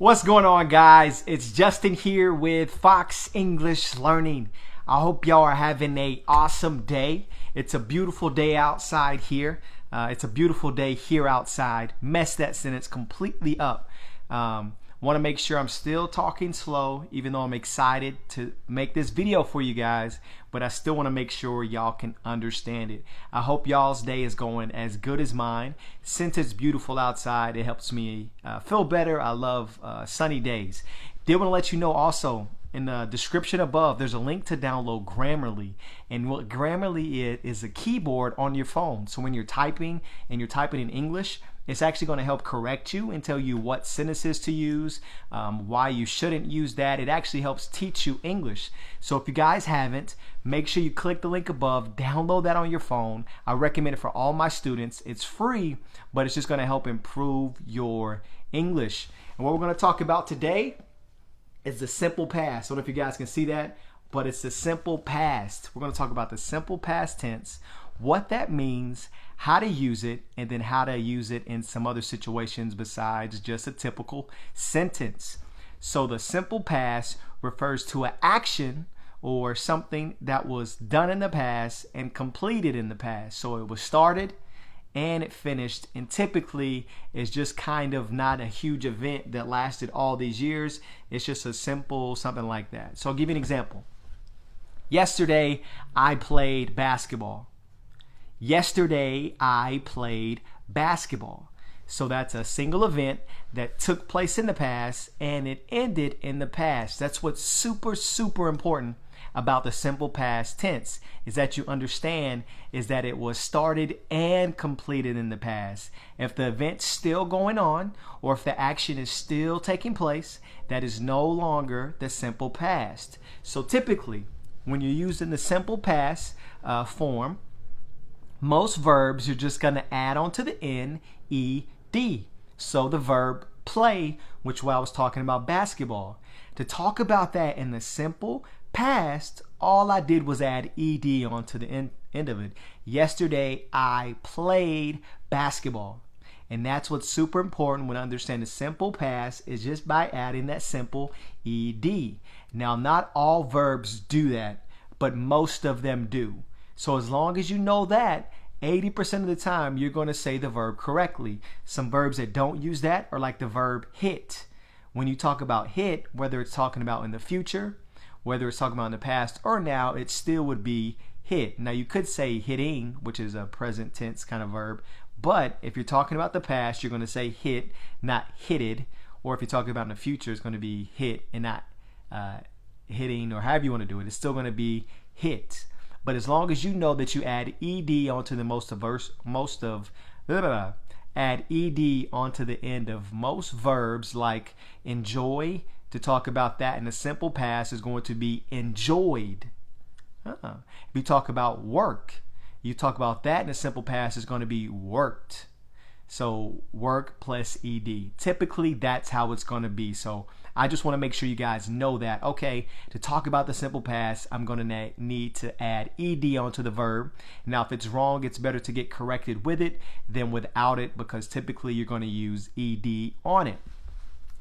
What's going on, guys? It's Justin here with Fox English Learning. I hope y'all are having an awesome day. It's a beautiful day outside here. It's a beautiful day here outside. Messed that sentence completely up. Want to make sure I'm still talking slow, even though I'm excited to make this video for you guys, but I still want to make sure y'all can understand it. I hope y'all's day is going as good as mine. Since it's beautiful outside, it helps me feel better. I love sunny days. Did want to let you know also, in the description above, there's a link to download Grammarly. And what Grammarly is a keyboard on your phone. So when you're typing and you're typing in English, it's actually going to help correct you and tell you what sentences to use, why you shouldn't use that. It actually helps teach you English. So if you guys haven't, make sure you click the link above, download that on your phone. I recommend it for all my students. It's free, but it's just going to help improve your English. And what we're going to talk about today is the simple past. I don't know if you guys can see that, but it's the simple past. We're going to talk about the simple past tense, what that means, how to use it, and then how to use it in some other situations besides just a typical sentence. So the simple past refers to an action or something that was done in the past and completed in the past. So it was started and it finished, and typically it's just kind of not a huge event that lasted all these years. It's just a simple something like that. So I'll give you an example. Yesterday I played basketball. Yesterday I played basketball. So that's a single event that took place in the past and it ended in the past. That's what's super important about the simple past tense, is that you understand is that it was started and completed in the past. If the event's still going on or if the action is still taking place, that is no longer the simple past. So typically when you're using the simple past form, most verbs you're just going to add on to the end ed. So the verb play, which I was talking about basketball. To talk about that in the simple past, all I did was add ed onto the end of it. Yesterday I played basketball. And that's what's super important when understanding simple past, is just by adding that simple ed. Now, not all verbs do that, but most of them do. So as long as you know that, 80% of the time you're going to say the verb correctly. Some verbs that don't use that are like the verb hit. When you talk about hit, whether it's talking about in the future, whether it's talking about in the past or now, it still would be hit. Now you could say hitting, which is a present tense kind of verb, but if you're talking about the past, you're going to say hit, not hitted. Or if you're talking about in the future, it's going to be hit and not hitting, or however you want to do it. It's still going to be hit. But as long as you know that you add ed onto the add ed onto the end of most verbs, like enjoy, to talk about that in the simple past is going to be enjoyed. If you talk about work, you talk about that in the simple past is going to be worked. So work plus ed. Typically that's how it's going to be. So I just want to make sure you guys know that. Okay, to talk about the simple past, I'm going to need to add ed onto the verb. Now if it's wrong, it's better to get corrected with it than without it, because typically you're going to use ed on it.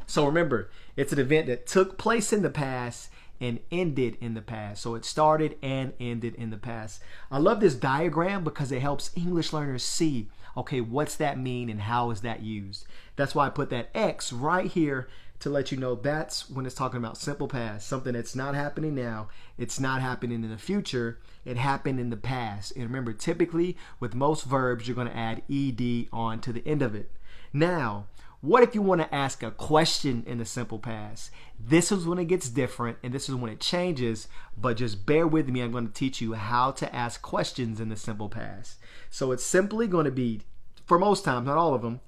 So remember, it's an event that took place in the past and ended in the past. So it started and ended in the past. I love this diagram because it helps English learners see, okay, what's that mean and how is that used? That's why I put that X right here to let you know that's when it's talking about simple past, something that's not happening now, it's not happening in the future, it happened in the past. And remember, typically with most verbs, you're going to add ed on to the end of it. Now, what if you want to ask a question in the simple past? This is when it gets different and this is when it changes, but just bear with me. I'm going to teach you how to ask questions in the simple past. So it's simply going to be, for most times, not all of them,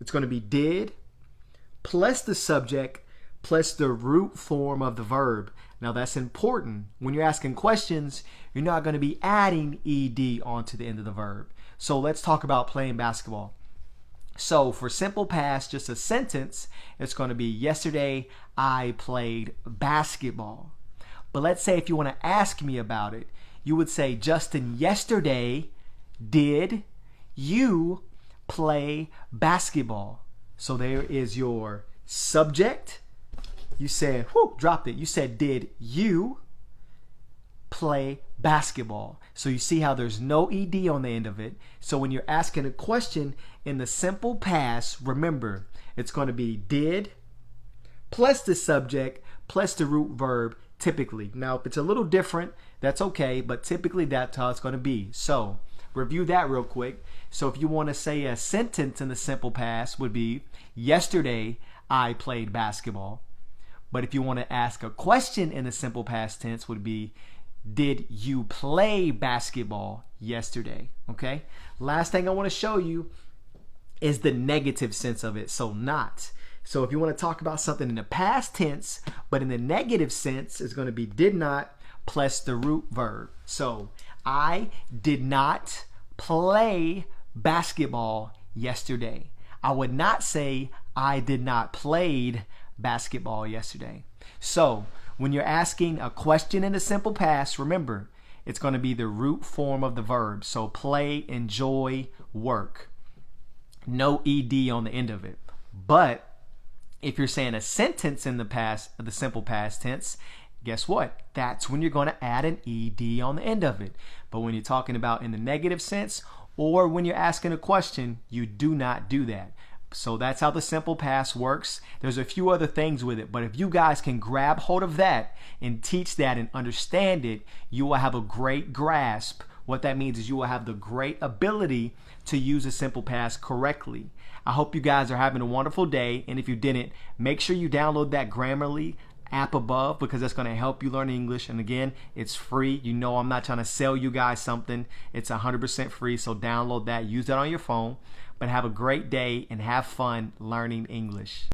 it's going to be did plus the subject plus the root form of the verb. Now that's important. When you're asking questions, you're not going to be adding ed onto the end of the verb. So let's talk about playing basketball. So for simple past, just a sentence, it's going to be yesterday I played basketball. But let's say if you want to ask me about it, you would say, Justin, yesterday did you play basketball? So there is your Subject, you said, whoo, dropped it. You said, did you play basketball? So you see how there's no ed on the end of it. So when you're asking a question in the simple past, remember, it's going to be did plus the subject plus the root verb typically. Now, if it's a little different, that's okay, but typically that's how it's going to be. So review that real quick. So if you want to say a sentence in the simple past would be, yesterday I played basketball. But if you want to ask a question in the simple past tense would be, did you play basketball yesterday? Okay. Last thing I want to show you is the negative sense of it. So not. So if you want to talk about something in the past tense, but in the negative sense, it's going to be did not plus the root verb. So I did not play basketball yesterday. I would not say I did not played basketball yesterday. So when you're asking a question in the simple past, remember, it's going to be the root form of the verb. So play, enjoy, work. No ed on the end of it. But if you're saying a sentence in the past, the simple past tense, guess what? That's when you're going to add an ed on the end of it. But when you're talking about in the negative sense or when you're asking a question, you do not do that. So that's how the simple past works. There's a few other things with it, but if you guys can grab hold of that and teach that and understand it, you will have a great grasp. What that means is you will have the great ability to use the simple past correctly. I hope you guys are having a wonderful day, and if you didn't, make sure you download that Grammarly app above because that's going to help you learn English. And again, it's free. You know, I'm not trying to sell you guys something. It's 100% free, so download that, use that on your phone. But have a great day and have fun learning English.